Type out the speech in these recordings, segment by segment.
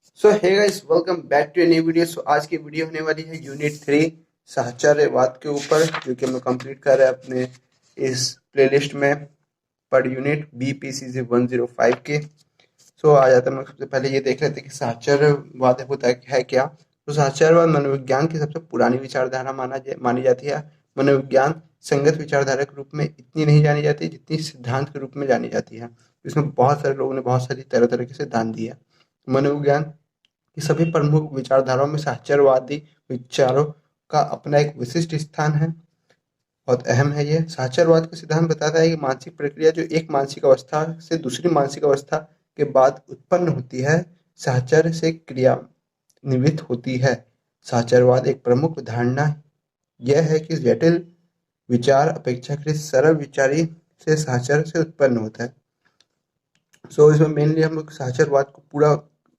So hey guys, welcome back to a new video. आज की video होने वाली है यूनिट 3 साहचर्यवाद के ऊपर, जो कि हम लोग कंप्लीट कर रहे हैं अपने इस प्लेलिस्ट में पर यूनिट BPCC 105 के। आ जाता है। हम लोग सबसे पहले ये देख लेते हैं कि साहचर्यवाद होता है क्या। तो साहचर्यवाद मनोविज्ञान की सबसे पुरानी विचारधारा मानी जाती है। मनोविज्ञान संगत विचारधारा के रूप में इतनी नहीं जानी जाती जितनी सिद्धांत के रूप में जानी जाती है। इसमें बहुत सारे लोगों ने बहुत सारी तरह तरह के सिद्धांत दिए। मनोविज्ञान कि सभी प्रमुख विचारधाराओं में साहचर्यवादी विचारों का अपना एक विशिष्ट स्थान है। बहुत अहम है ये। साहचर्यवाद का सिद्धांत बताता है कि मानसिक प्रक्रिया जो एक मानसिक अवस्था से दूसरी मानसिक अवस्था के बाद उत्पन्न होती है, साहचर्य से क्रियान्वित होती है। साहचर्यवाद एक प्रमुख धारणा यह है कि जटिल विचार अपेक्षाकृत सरल विचारी से साहचर्य से उत्पन्न होता है। इसमें मेनली हम लोग साहचर्यवाद को पूरा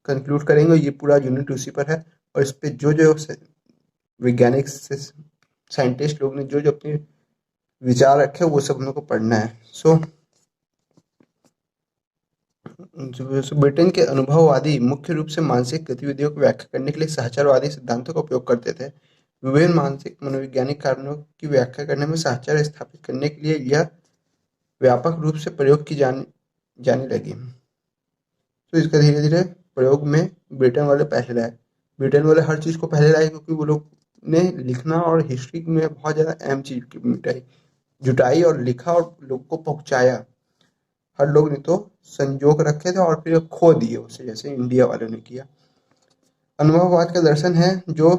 कंक्लूड करेंगे। ये पूरा यूनिट उसी पर है और इस पे जो जो वैज्ञानिक साइंटिस्ट लोग ने जो जो अपने विचार रखे वो सब हम लोग को पढ़ना है। ब्रिटेन के अनुभववादी मुख्य रूप से मानसिक गतिविधियों को व्याख्या करने के लिए साहचर्यवादी सिद्धांतों का उपयोग करते थे। विभिन्न मानसिक मनोवैज्ञानिक कारणों की व्याख्या करने में साहचर्य स्थापित करने के लिए यह व्यापक रूप से प्रयोग की जाने लगी। तो इसका धीरे धीरे प्रयोग में ब्रिटेन वाले पहले लाए। ब्रिटेन वाले हर चीज़ को पहले लाए क्योंकि वो लोग ने लिखना और हिस्ट्री में बहुत ज़्यादा अहम चीज़ की मिटाई जुटाई और लिखा और लोग को पहुंचाया। हर लोग ने तो संजोग रखे थे और फिर खो दिए उसे, जैसे इंडिया वालों ने किया। अनुभववाद का दर्शन है जो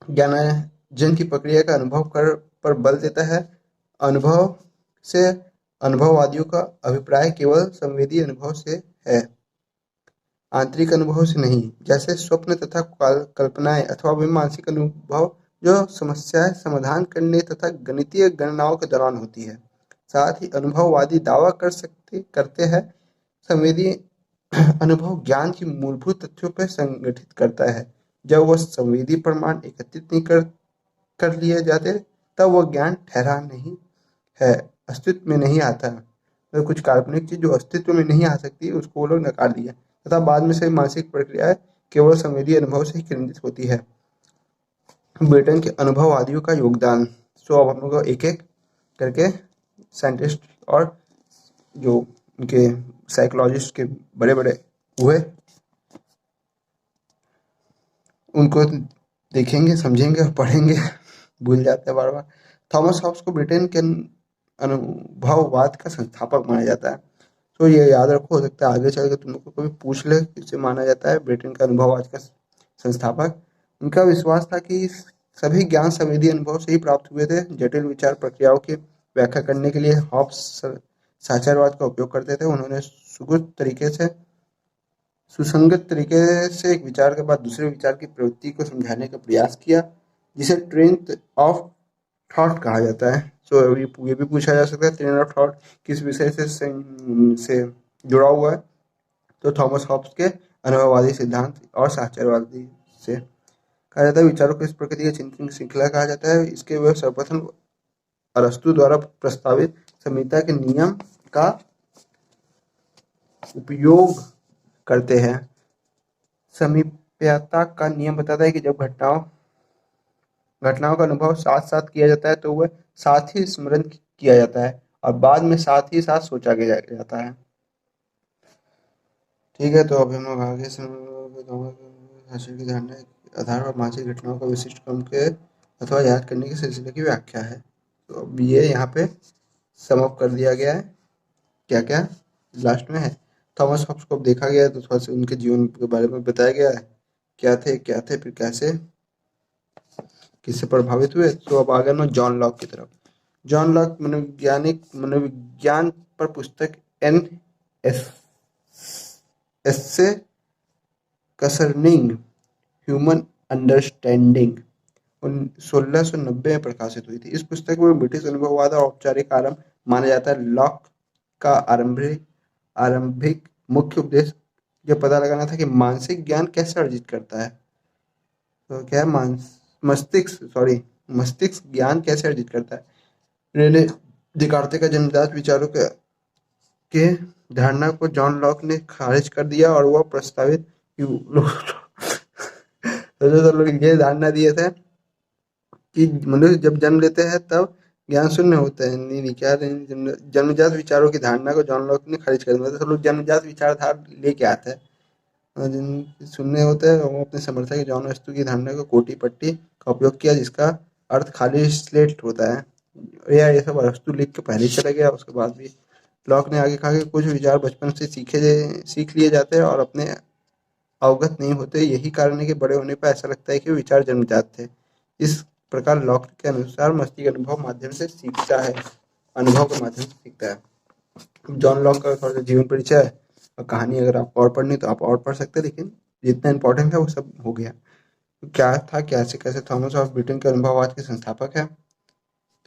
ज्ञानार्जन की प्रक्रिया का अनुभव कर पर बल देता है। अनुभव से अनुभववादियों का अभिप्राय केवल संवेदी अनुभव से है, आंतरिक अनुभव से नहीं, जैसे स्वप्न तथा कल्पनाएं अथवा वे मानसिक अनुभव जो समस्याएं समाधान करने तथा गणितीय गणनाओं के दौरान होती है। साथ ही अनुभववादी दावा करते हैं संवेदी अनुभव ज्ञान की मूलभूत तथ्यों पर संगठित करता है। जब वह संवेदी प्रमाण एकत्रित नहीं कर लिए जाते तब वह ज्ञान ठहरा नहीं है, अस्तित्व में नहीं आता। तो कुछ काल्पनिक चीज जो अस्तित्व में नहीं आ सकती उसको वो लोग नकार दिया तथा बाद में से मानसिक प्रक्रियाएं केवल संवेदी अनुभव से ही केंद्रित होती है। ब्रिटेन के अनुभववादियों का योगदान। अब हम लोग एक एक करके साइंटिस्ट और जो उनके साइकोलॉजिस्ट के बड़े बड़े हुए उनको देखेंगे, समझेंगे और पढ़ेंगे। भूल जाते हैं बार बार। थॉमस हॉब्स को ब्रिटेन के अनुभववाद का संस्थापक माना जाता है। तो ये याद रखो, हो सकता है आगे चल के तुम लोग को कभी पूछ ले किसे माना जाता है ब्रिटेन का अनुभववाद का संस्थापक। उनका विश्वास था कि सभी ज्ञान संवेदी अनुभव से ही प्राप्त हुए थे। जटिल विचार प्रक्रियाओं की व्याख्या करने के लिए हॉब्स साहचर्यवाद का उपयोग करते थे। उन्होंने सुसंगत तरीके से एक विचार के बाद दूसरे विचार की प्रवृत्ति को समझाने का प्रयास किया, जिसे ट्रेन ऑफ थॉट कहा जाता है। ये भी पूछा जा सकता है ट्रेन ऑफ थॉट किस विषय से जुड़ा हुआ है। तो थॉमस हॉब्स के अनुभववादी सिद्धांत और साहचर्यवादी से कहा जाता है। विचारों को इस प्रकृति की चिंतन श्रृंखला कहा जाता है। इसके वे सर्वप्रथम अरस्तु द्वारा प्रस्तावित संहिता के नियम का उपयोग करते हैं। समीप्यता का नियम बताता है कि जब घटनाओं का अनुभव साथ साथ किया जाता है तो वह साथ ही स्मरण किया जाता है और बाद में साथ ही साथ सोचा जाता है। ठीक है, तो अभी हम लोग आगे से हासिल की धारणा के आधार पर मानसिक घटनाओं का विशिष्ट क्रम के अथवा याद करने के सिलसिले की व्याख्या है। तो अब ये यहाँ पे सम अप कर दिया गया है। क्या क्या लास्ट में है, थॉमस हॉब्स को देखा गया है तो थोड़ा सा उनके जीवन के बारे में बताया गया है, क्या थे फिर कैसे किससे प्रभावित हुए। तो अब आगे मैं जॉन लॉक की तरफ। जॉन लॉक मनोविज्ञान पर पुस्तक एन एस एस्से कंसर्निंग ह्यूमन अंडरस्टैंडिंग 1690 में प्रकाशित हुई थी। इस पुस्तक में ब्रिटिश अनुभववाद और औपचारिक आरंभ माना जाता है। लॉक का आरंभिक मुख्य उद्देश्य यह पता लगाना था कि मानसिक ज्ञान कैसे अर्जित करता है। तो क्या है मस्तिष्क ज्ञान कैसे अर्जित करता है। रेने दिकार्ते का जन्मजात विचारों के धारणा को जॉन लॉक ने खारिज कर दिया और वह प्रस्तावित कि लोग तो लोग ये धारणा दिए थे कि मनुष्य जब जन्म लेते हैं तब ज्ञान शून्य होते हैं। नहीं नहीं, क्या जन्मजात विचारों की धारणा को जॉन लॉक ने खारिज कर दिया। तो सब लोग जन्मजात विचारधारा लेके आते हैं, और जिन शून्य होते हैं वो अपने समर्थक की जॉन वस्तु की धारणा को कोटि पट्टी का उपयोग किया, जिसका अर्थ खाली स्लेट होता है। या ये सब वस्तु लिख के पहले ही चला गया। उसके बाद भी लॉक ने आगे कहा कि कुछ विचार बचपन से सीख लिए जाते हैं और अपने अवगत नहीं होते। यही कारण है कि बड़े होने पर ऐसा लगता है कि विचार जन्मजात थे। इस प्रकार लॉक के अनुसार मस्तिष्क अनुभव माध्यम से सीखता है, अनुभव के माध्यम से सीखता है। जॉन लॉक का थोड़ा सा जीवन परिचय और कहानी अगर आपको और पढ़नी तो आप और पढ़ सकते हैं, लेकिन जितना इंपॉर्टेंट है वो सब हो गया। क्या था, कैसे कैसे थॉमस ऑफ ब्रिटेन के अनुभववाद के संस्थापक है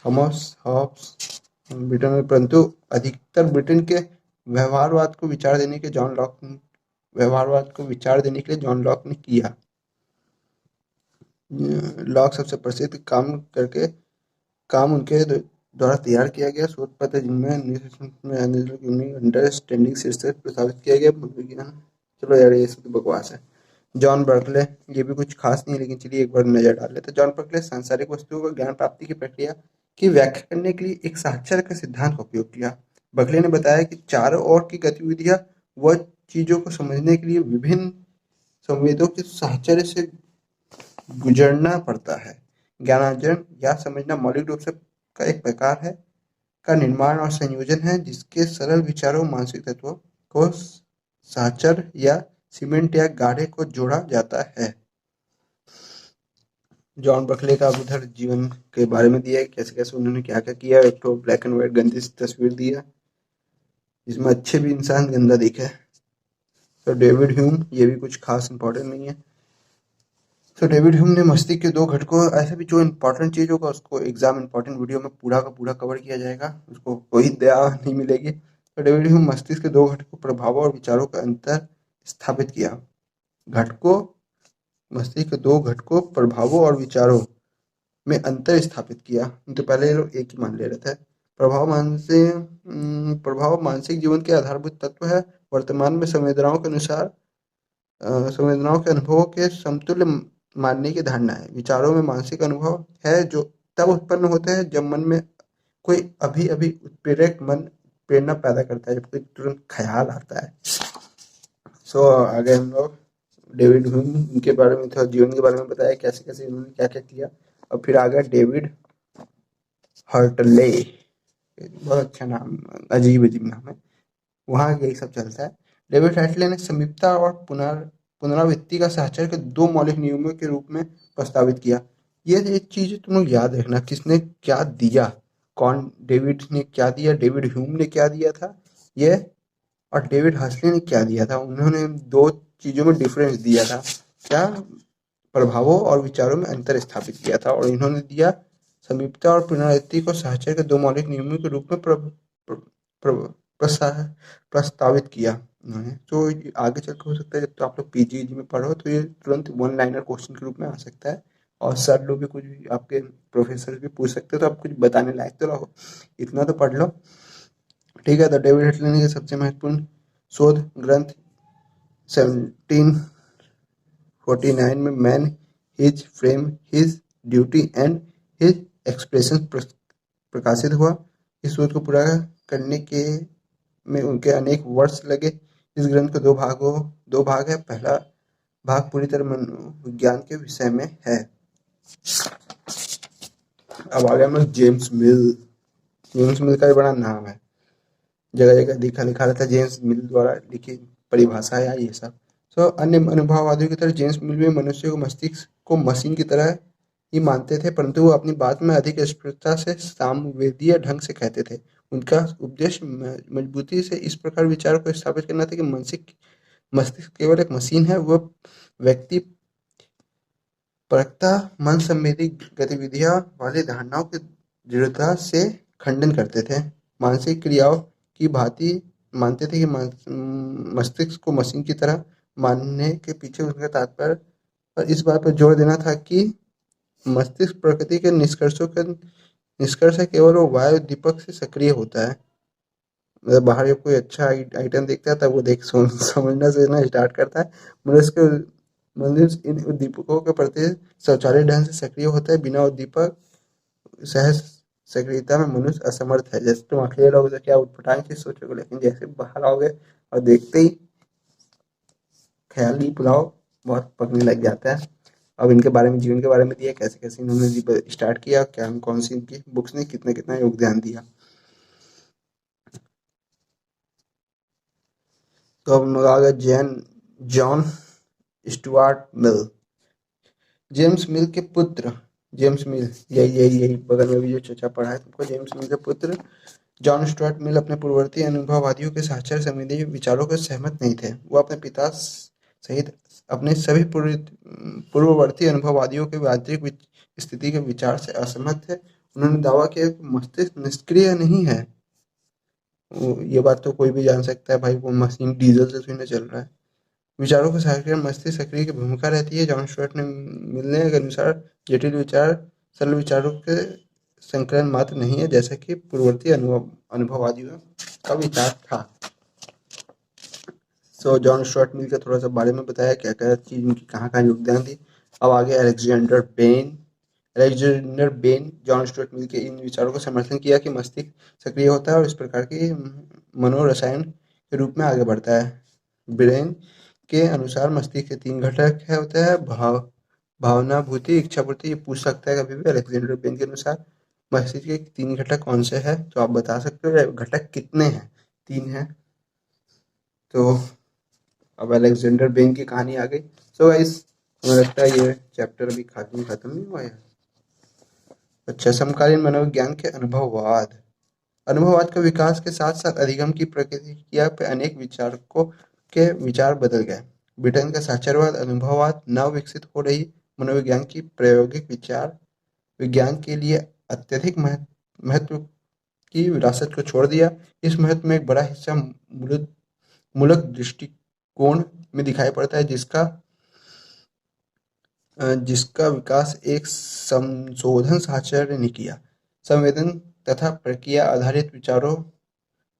थॉमस हॉब्स ब्रिटेन में, परंतु अधिकतर ब्रिटेन के व्यवहारवाद को विचार देने के व्यवहारवाद को विचार देने के लिए जॉन लॉक ने किया। लॉक सबसे प्रसिद्ध काम उनके द्वारा तैयार किया गया शोध पत्र, जिनमें अंडरस्टैंडिंग शीर्षक प्रस्तावित किया गया विज्ञान। चलो यार ये सब तो बकवास है। जॉन बर्कले, ये भी कुछ खास नहीं, लेकिन चलिए एक बार नजर डाल लेते हैं। जॉन बर्कले सांसारिक वस्तुओं को ज्ञान प्राप्ति की प्रक्रिया की व्याख्या करने के लिए एक साक्षर के सिद्धांत का उपयोग किया। बर्कले ने बताया कि चारों ओर की गतिविधियां व चीजों को समझने के लिए विभिन्न संवेदों के साहचर्य से गुजरना पड़ता है। ज्ञानार्जन या समझना मौलिक रूप से का एक प्रकार है का निर्माण और संयोजन है, जिसके सरल विचारों मानसिक तत्वों को साहचर्य या सीमेंट या गाढ़े को जोड़ा जाता है। जॉन बर्कले का उधर जीवन के बारे में दिया है, कैसे कैसे उन्होंने क्या क्या किया। एक तो ब्लैक एंड व्हाइट गंदी सी तस्वीर दी है, जिसमें अच्छे भी इंसान गंदा दिखे। तो डेविड ह्यूम, ये भी कुछ खास इंपॉर्टेंट नहीं है। तो डेविड ह्यूम ने मस्तिष्क के दो घटकों, ऐसे भी जो इंपॉर्टेंट चीज होगा उसको एग्जाम इंपॉर्टेंट वीडियो में पूरा का पूरा कवर किया जाएगा, उसको कोई दया नहीं मिलेगी। तो डेविड ह्यूम मस्तिष्क के दो घटकों प्रभावों और विचारों का अंतर स्थापित किया। घटकों मस्तिष्क के दो घटकों प्रभावों और विचारों में अंतर स्थापित किया। तो पहले ये लोग एक ही मान ले रहे थे। प्रभाव मानसिक जीवन के आधारभूत तत्व है। वर्तमान में संवेदनाओं के अनुभवों के समतुल्य मानने की धारणा है। विचारों में मानसिक अनुभव है जो तब उत्पन्न होते हैं जब मन में कोई अभी अभी उत्प्रेरक मन प्रेरणा पैदा करता है, जब कोई तुरंत ख्याल आता है। आगे हम लोग डेविड ह्यूम उनके बारे में थोड़ा जीवन के बारे में बताया, कैसे कैसे उन्होंने क्या क्या किया। और फिर आ गया डेविड हर्टले, बहुत अच्छा नाम, अजीब अजीब नाम है, वहाँ यही सब चलता है। डेविड हर्टले ने समीपता और पुनरावृत्ति का साहचर्य के दो मौलिक नियमों के रूप में प्रस्तावित किया। ये चीज तुम लोग याद रखना, किसने क्या दिया, कौन, डेविड ने क्या दिया, डेविड ह्यूम ने क्या दिया था ये, और डेविड हर्टले ने क्या दिया था। उन्होंने दो चीजों में डिफरेंस दिया था, क्या, प्रभावों और विचारों में अंतर स्थापित किया था। और इन्होंने दिया समीपता और पुनरावृत्ति को साहचर्य के दो मौलिक नियमों के रूप में प्रस्तावित किया उन्होंने। तो आगे चल के हो सकता है जब तो आप लोग पीजी में पढ़ो तो ये तुरंत वन लाइनर क्वेश्चन के रूप में आ सकता है, और सर लोग भी कुछ, आपके प्रोफेसर भी पूछ सकते हो, तो आप कुछ बताने लायक तो रहो, इतना तो पढ़ लो। ठीक है। तो डेविड हटले ने सबसे महत्वपूर्ण शोध ग्रंथ 1749 में man, his frame, his duty and his expression प्रकाशित हुआ। इस शोध को पूरा करने के में उनके अनेक वर्ष लगे। इस ग्रंथ के दो भाग है। पहला भाग पूरी तरह मनोविज्ञान के विषय में है। अब आ गया मैं जेम्स मिल। जेम्स मिल का भी बड़ा नाम है, जगह जगह लिखा रहता है जेम्स मिल द्वारा लिखी परिभाषा या ये सब। अन्य अनुभववादियों की तरह जेम्स मिल भी मनुष्य को मस्तिष्क को मशीन की तरह ही मानते थे, परंतु वो अपनी बात में अधिक स्पष्टता से सामवेदीय ढंग से कहते थे। उनका उद्देश्य मजबूती से इस प्रकार विचार को स्थापित करना था कि मस्तिष्क केवल एक मशीन है। वह व्यक्ति परखता मन संवेदी गतिविधियां वाली धारणाओं की दृढ़ता से खंडन करते थे। मानसिक क्रियाओं की भांति मानते थे कि मस्तिष्क को मशीन की तरह मानने के पीछे उनका तात्पर्य और इस बात पर जोर देना था कि मस्तिष्क प्रकृति के निष्कर्ष केवल वो वायु दीपक से सक्रिय होता है। मतलब बाहर जब कोई अच्छा आइटम देखता है तब वो देख समझना सोचना स्टार्ट करता है। मनुष्य मनुष्य इन उद्दीपकों के प्रति स्वचालित ढंग से सक्रिय होता है। बिना उद्दीपक सहज सक्रियता में मनुष्य असमर्थ है। जैसे तुम अकेले रहोगे तो क्या उठपटांग चीज सोचोगे, लेकिन जैसे बाहर आओगे और देखते ही ख्याली पुलाव बहुत पकने लग जाता है। अब इनके बारे में, जीवन के बारे में दिया, कैसे कैसे इन्होंने स्टार्ट किया, क्या कौन सी इनकी बुक्स ने कितना कितना योगदान दिया। तो अब आ गया जॉन स्टुअर्ट मिल। जेम्स मिल के पुत्र, जेम्स मिल, यही बगल में भी जो चचा पढ़ा है तुमको, जेम्स मिल के पुत्र जॉन स्टुअर्ट मिल अपने पूर्ववर्ती अनुभववादियों के साक्षर संबंधी विचारों को सहमत नहीं थे। वो अपने पिता सहित अपने सभी पूर्ववर्ती अनुभववादियों के आंतरिक स्थिति के विचार से असहमत थे। उन्होंने दावा किया कि मस्तिष्क निष्क्रिय नहीं है। ये बात तो कोई भी जान सकता है भाई, वो मशीन डीजल से थोड़ी ना चल रहा है। विचारों के सक्रिय मस्तिष्क सक्रिय की भूमिका रहती है। जॉन स्टुअर्ट ने मिलने के अनुसार जटिल विचार सरल विचारों के संकलन मात्र नहीं है, जैसा कि पूर्ववर्ती अनुभववादियों का विचार था। सो जॉन स्टुअर्ट मिल के थोड़ा सा बारे में बताया, क्या क्या चीज उनकी कहाँ कहाँ योगदान थी। अब आगे Alexander Ben John Stuart Mill के इन विचारों का समर्थन किया कि मस्तिष्क सक्रिय होता है और इस प्रकार की मनोरसायन के रूप में आगे बढ़ता है। ब्रेन के अनुसार मस्तिष्क के 3 घटक है होते हैं, भावना, भूति, इच्छापूर्ति। ये पूछ सकता है कभी भी। अलेक्जेंडर बेन के अनुसार मस्तिष्क के 3 घटक कौन से हैं? तो आप बता सकते हो, या घटक कितने हैं? 3 हैं। तो अब अलेक्जेंडर बेन की कहानी आ गई। सो गाइस, मुझे लगता है ये चैप्टर अभी खत्म नहीं हुआ है। अच्छा, समकालीन मनोविज्ञान के अनुभववाद। अनुभववाद के विकास के साथ साथ अधिगम की प्रक्रिया पे अनेक विचारकों के विचार बदल गए। ब्रिटेन का साक्षरवाद अनुभववाद नव विकसित हो रही मनोविज्ञान की प्रायोगिक विचार विज्ञान के लिए अत्यधिक महत्व की विरासत को छोड़ दिया। इस महत्व में एक बड़ा हिस्सा मूलक दृष्टिकोण में दिखाई पड़ता है, जिसका विकास एक संशोधन साक्षर ने किया। संवेदन तथा प्रक्रिया आधारित विचारों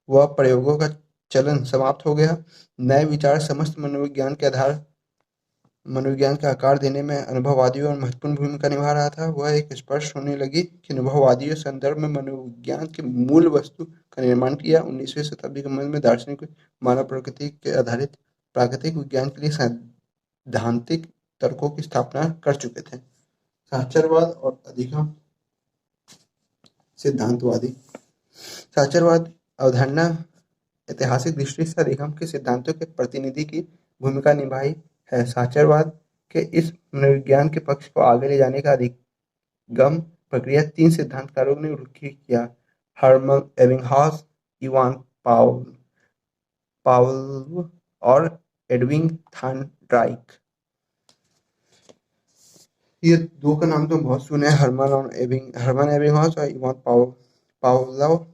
व प्रयोगों का चलन समाप्त हो गया। नए विचार समस्त मनोविज्ञान का आकार देने में अनुभववादियों और महत्वपूर्ण भूमिका निभा रहा था। वह एक स्पष्ट होने लगी कि अनुभववादियों संदर्भ में मनोविज्ञान की मूल वस्तु का निर्माण किया। 19वीं शताब्दी के मध्य में दार्शनिक मानव प्रकृति के आधारित प्राकृतिक विज्ञान के लिए सैद्धांतिक तर्कों की स्थापना कर चुके थे। साक्षरवाद और अधिगम सिद्धांतवादी। साक्षरवाद अवधारणा ऐतिहासिक दृष्टि से अधिगम के सिद्धांतों के प्रतिनिधि की भूमिका निभाई है। साक्षरवाद के इस मनोविज्ञान के पक्ष को आगे ले जाने का अधिगम प्रक्रिया 3 सिद्धांतकारों ने किया: हर्मन एबिंगहॉस, इवान पावलोव और एडविन थॉर्नडाइक। ये 2 का नाम तो बहुत सुने हैं, हर्मन एबिंगहॉस और इवान पावलोव।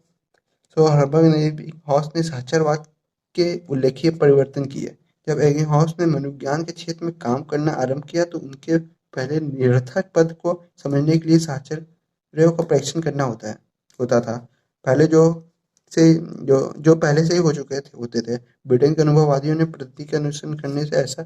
तो हर्मन एबिंगहॉस ने साक्षरवाद के उल्लेखनीय परिवर्तन किए। जब एबिंगहॉस ने मनोविज्ञान के क्षेत्र में काम करना आरंभ किया तो उनके पहले निरर्थक पद को समझने के लिए साक्षरयों का परीक्षण करना होता था। पहले जो पहले से ही हो चुके होते थे। ब्रिटेन के अनुभववादियों ने पद्धति के अनुसरण करने से ऐसा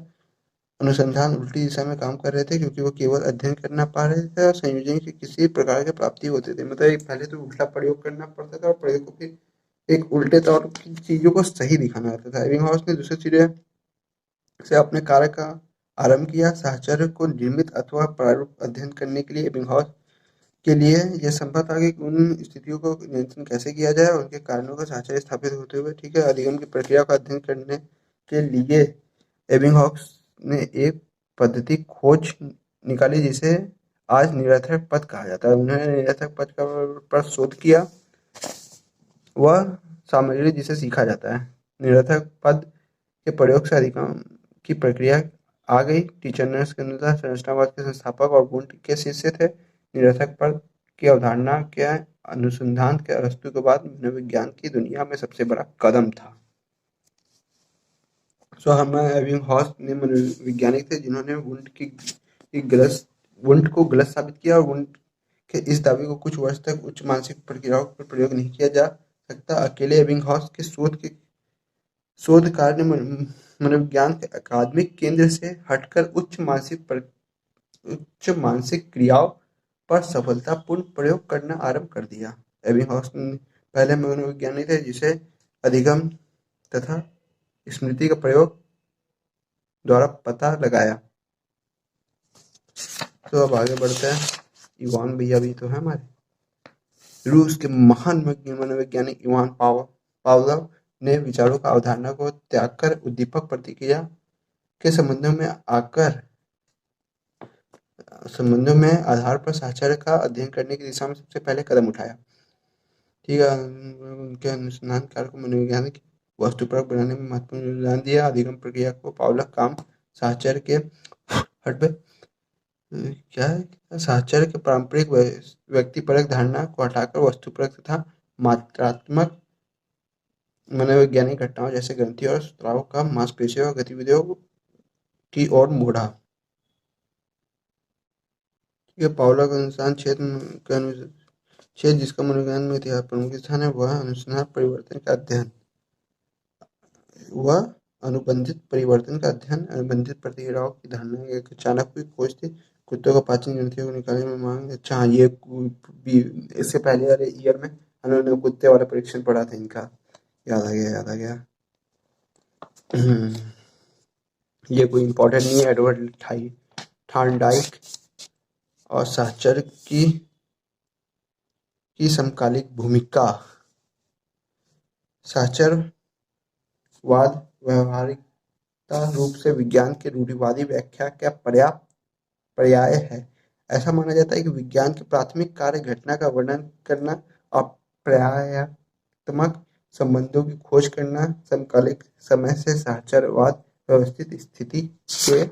अनुसंधान उल्टी दिशा में काम कर रहे थे, क्योंकि वो केवल अध्ययन करना पा रहे थे और संयोजन की किसी प्रकार की प्राप्ति होते थे। मतलब पहले तो उल्टा प्रयोग करना पड़ता था और प्रयोग को फिर एक उल्टे तौर की चीजों को सही दिखाना होता था। एबिंगहॉस ने दूसरे सिरे से अपने कार्य का आरंभ किया। साहचर्य को निर्मित अथवा प्रारूप अध्ययन करने के लिए एबिंगहॉस के लिए यह संभव था कि उन स्थितियों को नियंत्रण कैसे किया जाए और उनके कारणों का साहचर्य स्थापित होते हुए, ठीक है, अधिगम की प्रक्रिया का अध्ययन करने के लिए एबिंगहॉस ने एक पद्धति खोज निकाली जिसे आज निरर्थक पद कहा जाता है। उन्होंने निरर्थक पद पर शोध किया, वह सामग्री जिसे सीखा जाता है। निरर्थक पद के प्रयोग से अधिगम की प्रक्रिया आ गई। टीचर्स के अनुसार संरचनावाद के संस्थापक और वुंट के शिष्य थे। निरर्थक पद की अवधारणा के अनुसंधान के अरस्तु के बाद मनोविज्ञान की दुनिया में सबसे बड़ा कदम था। सो हर्मन एबिंगहॉस ने मनोवैज्ञानिक थे जिन्होंने वुंट को गलत साबित किया और वुंट के इस दावे को कुछ वर्ष तक उच्च मानसिक प्रक्रियाओं पर प्रयोग नहीं किया जा सकता। अकेले एबिंगहॉस के शोध कार्य मनोविज्ञान के अकादमिक केंद्र से हटकर उच्च मानसिक क्रियाओं पर सफलतापूर्ण प्रयोग करना आरंभ कर दिया। एबिंगहॉस पहले मनोविज्ञानी थे जिसे अधिगम तथा स्मृति का प्रयोग द्वारा पता लगाया। तो अब आगे बढ़ते हैं। इवान भैया भी तो है हमारे। रूस के महान मनोवैज्ञानिक इवान पावलोव ने विचारों का अवधारणा को त्याग कर उद्दीपक प्रतिक्रिया के संबंधों में आधार पर साहचर्य का अध्ययन करने की दिशा में सबसे पहले कदम उठाया। ठीक है, उनके अनुसंधान कार्य को मनोवैज्ञानिक वस्तुपरक बनाने में महत्वपूर्ण योगदान दिया। अधिगम प्रक्रिया को पावलोव काम साहचर्य के हटवे क्या है साहचर्य के पारंपरिक व्यक्तिपरक धारणा को हटाकर वस्तुपरक तथा मात्रात्मक मनोवैज्ञानिक घटनाओं जैसे ग्रंथि और स्राव का मांसपेशियों और गतिविधियों की ओर मोड़ा। पावलोव का अनुसंधान क्षेत्र जिसका मनोविज्ञान में इतिहास प्रमुख स्थान है वह अनुसंधान परिवर्तन का अध्ययन अनुबंधित प्रतिक्रियाओं की धारणा एक अचानक हुई खोज थी। कुत्तों का पाचन ग्रंथियों को निकालने में मांग। अच्छा हाँ, ये भी इससे पहले वाले ईयर में उन्होंने कुत्ते वाला परीक्षण पढ़ा था इनका। याद आ गया। ये कोई इम्पोर्टेंट नहीं है। एडवर्ड थार्नडाइक और साहचर्य की समकालिक भूमिका। साहचर्यवाद व्यावहारिकता रूप से विज्ञान की रूढ़िवादी व्याख्या का पर्याय है। ऐसा माना जाता है कि विज्ञान के प्राथमिक कार्य घटना का वर्णन करना और पर्यायात्मक संबंधों की खोज करना। समकालिक समय से साहचर्यवाद व्यवस्थित स्थिति के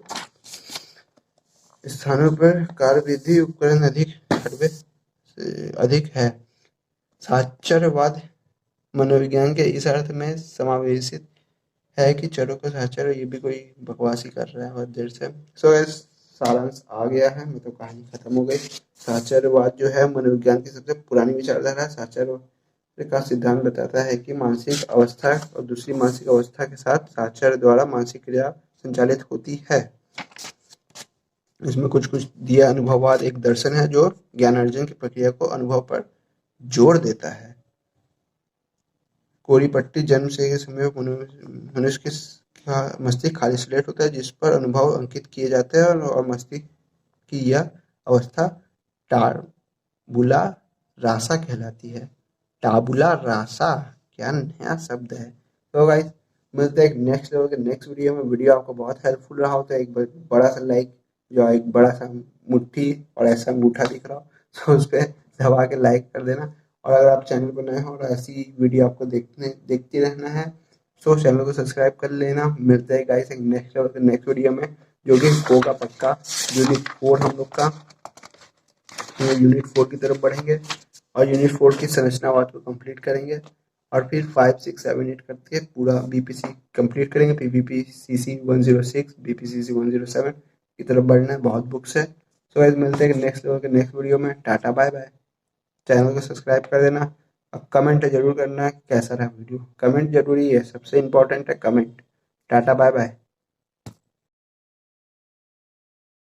स्थानों पर कार्यविधि उपकरण अधिक है। साहचर्यवाद मनोविज्ञान के इस अर्थ में समावेशित है कि चरों का साहचर्य। ये भी कोई बकवास ही कर रहा है बहुत देर से। सारांश आ गया है, मतलब कहानी खत्म हो गई। साहचर्यवाद जो है मनोविज्ञान की सबसे पुरानी विचारधारा है। साहचर्य का सिद्धांत बताता है कि मानसिक अवस्था और दूसरी मानसिक अवस्था के साथ साहचर्य द्वारा मानसिक क्रिया संचालित होती है। इसमें कुछ दिया। अनुभववाद एक दर्शन है जो ज्ञानार्जन की प्रक्रिया को अनुभव पर जोर देता है। कोरी पट्टी जन्म से समय मनुष्य का मस्तिष्क खाली स्लेट होता है जिस पर अनुभव अंकित किए जाते हैं और मस्तिष्क की यह अवस्था टाबुला रासा कहलाती है। टाबुला रासा क्या नया शब्द है। तो गाइस मिलते हैं एक नेक्स्ट लेवल के नेक्स्ट वीडियो में। वीडियो आपको बहुत हेल्पफुल रहा हो तो एक बड़ा सा लाइक, जो एक बड़ा सा मुट्ठी और ऐसा अंगूठा दिख रहा हो तो उस पर दबा के लाइक कर देना। और अगर आप चैनल पर नए हो और ऐसी वीडियो आपको देखते रहना है तो चैनल को सब्सक्राइब कर लेना। मिलते हैं गाइस एक नेक्स्ट वीडियो में, जो कि होगा पक्का यूनिट 4 हम लोग का। यूनिट 4 की तरफ बढ़ेंगे और यूनिट 4 की संरचनावाद को कंप्लीट करेंगे और फिर 5, 6, 7, 8 करके पूरा बीपीसी कंप्लीट करेंगे। फिर बीपीसीसी 106, बीपीसीसी 107 की तरफ बढ़ना है। बहुत बुक्स है। सो गाइस मिलते हैं नेक्स्ट वीडियो में। Tata bye bye. चैनल को सब्सक्राइब कर देना। अब कमेंट जरूर करना कैसा रहा वीडियो। कमेंट जरूरी है, सबसे इम्पोर्टेंट है कमेंट। Tata bye bye.